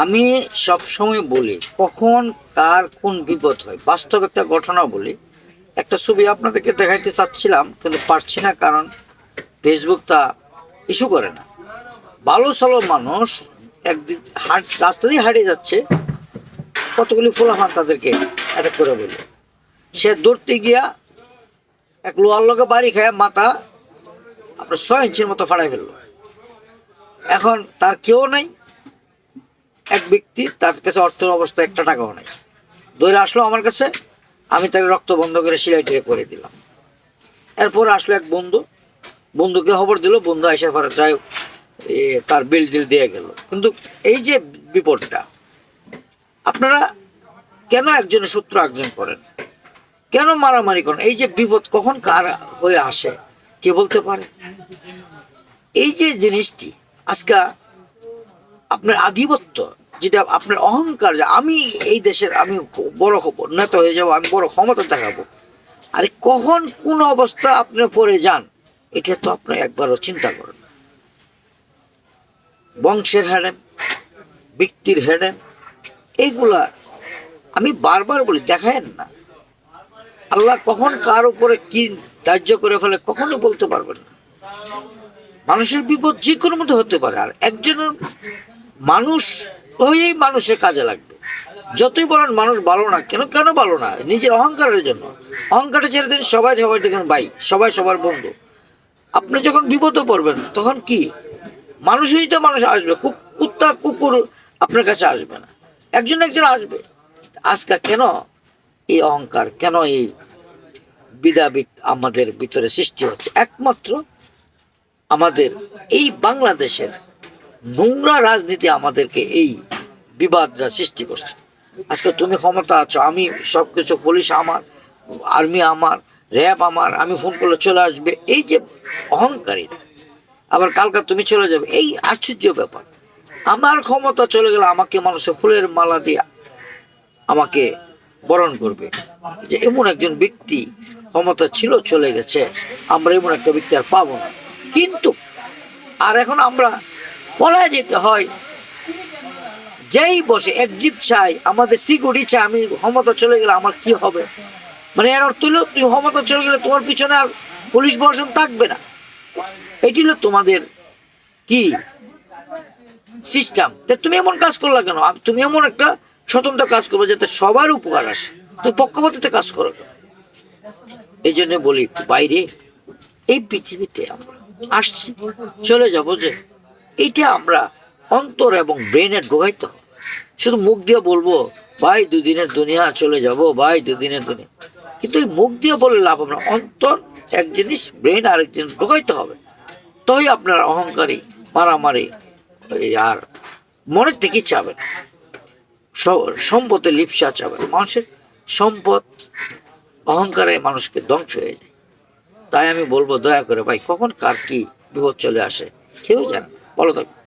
আমি সবসময় বলি কখন কার কোন বিপদ হয়, বাস্তব একটা ঘটনা বলি। একটা ছবি আপনাদেরকে দেখাইতে চাচ্ছিলাম কিন্তু পারছি না, কারণ ফেসবুক তা ইস্যু করে না। ভালো সালো মানুষ একদিন রাস্তা দিয়ে হারিয়ে যাচ্ছে, কতগুলি ফুলাফান তাদেরকে অ্যাটাক করে বলল। সে দৌড়তে গিয়া এক লোহার লোকে বাড়ি খায়, মাথা আপনার 6 ইঞ্চির মতো ফাড়াই ফেললো। এখন তার কেউ নাই, এক ব্যক্তি, তার কাছে অর্থের অবস্থা একটা টাকাও নাই, দৌড়ে আসলো আমার কাছে। আমি তাকে রক্ত বন্ধ করে সিলাই টিলাই করে দিলাম। এরপর আসলো এক বন্ধুকে খবর দিল, বন্ধু এসে পরে যাই তার বিল টিল দিয়ে গেল। কিন্তু এই যে বিপদটা, আপনারা কেন একজনের শত্রু একজন করেন, কেন মারামারি করেন? এই যে বিপদ কখন কার হয়ে আসে কে বলতে পারে? এই যে জিনিসটি আজকে আপনার আধিপত্য, যেটা আপনার অহংকার, যে আমি এই দেশের, আমি বড় নেতা হয়ে যাবো, আমি বড় ক্ষমতা দেখাবো, আরে কখন কোন অবস্থা আপনি পড়ে যান এটা তো আপনি একবারও চিন্তা করেন। বংশের হেডেম, ব্যক্তির হেডেম, এইগুলা আমি বারবার বলি দেখায়েন না। আল্লাহ কখন কার উপরে কি ধার্য করে ফেলে কখনো বলতে পারবেন না। মানুষের বিপদ যে কোনো মতো হতে পারে, আর একজনের মানুষ হয়েই মানুষের কাজে লাগবে। যতই বলেন মানুষ ভালো না কেন, কেন ভালো না? নিজের অহংকারের জন্য। অহংকারটা ছেড়ে দিন, সবাই সবাই দেখেন ভাই, সবাই সবার বন্ধু। আপনি যখন বিপদে পড়বেন তখন কি মানুষই তো মানুষ আসবে, কুত্তা কুকুর আপনার কাছে আসবে না, একজন একজন আসবে। আজকে কেন এই অহংকার, কেন এই বিদাবিদ আমাদের ভিতরে সৃষ্টি হচ্ছে? একমাত্র আমাদের এই বাংলাদেশের নোংরা রাজনীতি আমাদেরকে এই বিবাদটা সৃষ্টি করছে। আজকে তুমি ক্ষমতা আছো, আমি সবকিছু, পুলিশ আমার, আর্মি আমার, র্যাব আমার, আমি ফোন করলে চলে আসবে, এই যে অহংকারী। আবার কালকে তুমি চলে যাবে, এই আশ্চর্য ব্যাপার। আমার ক্ষমতা চলে গেলে আমাকে মানুষের ফুলের মালা দিয়া আমাকে বরণ করবে, যে এমন একজন ব্যক্তি ক্ষমতা ছিল, চলে গেছে, আমরা এমন একটা ব্যক্তি আর পাবো না। কিন্তু আর এখন আমরা পলায় যেতে হয়। যেই বসে একজিপ চাই, আমাদের সিকিউরিটি চাই, আমি ক্ষমতা চলে গেলে আমার কি হবে? মানে এর অর্থ হলো তুমি ক্ষমতা চলে গেলে তোমার পিছনে আর পুলিশ প্রশাসন থাকবে না। এটি হলো তোমাদের কি সিস্টেম। তুমি এমন কাজ করলা কেন? তুমি এমন একটা স্বতন্ত্র কাজ করবে যাতে সবার উপকার আসে, তুমি পক্ষপাতিতে কাজ করো কেন? এই জন্য বলি বাইরে এই পৃথিবীতে আমরা আসছি, চলে যাব, যে এইটা আমরা অন্তর এবং ব্রেনে ঢোকাইতে হবে। শুধু মুখ দিয়ে বলবো ভাই দুদিনের দুনিয়া চলে যাব, ভাই দুদিনের দুনিয়া, কিন্তু এই মুখ দিয়ে বলে লাভ হবে না। অন্তর এক জিনিস, ব্রেন আরেক জিনিস ঢোকাইতে হবে। তাই আপনার অহংকারী, মারামারি আর মনের থেকে চাবেন, সম্পদে লিপসা চাবেন। মানুষের সম্পদ অহংকারে মানুষকে ধ্বংস হয়ে যায়। তাই আমি বলবো দয়া করে ভাই, কখন কার কি বিপদ চলে আসে কেউ জানে। ভালো থাকবে।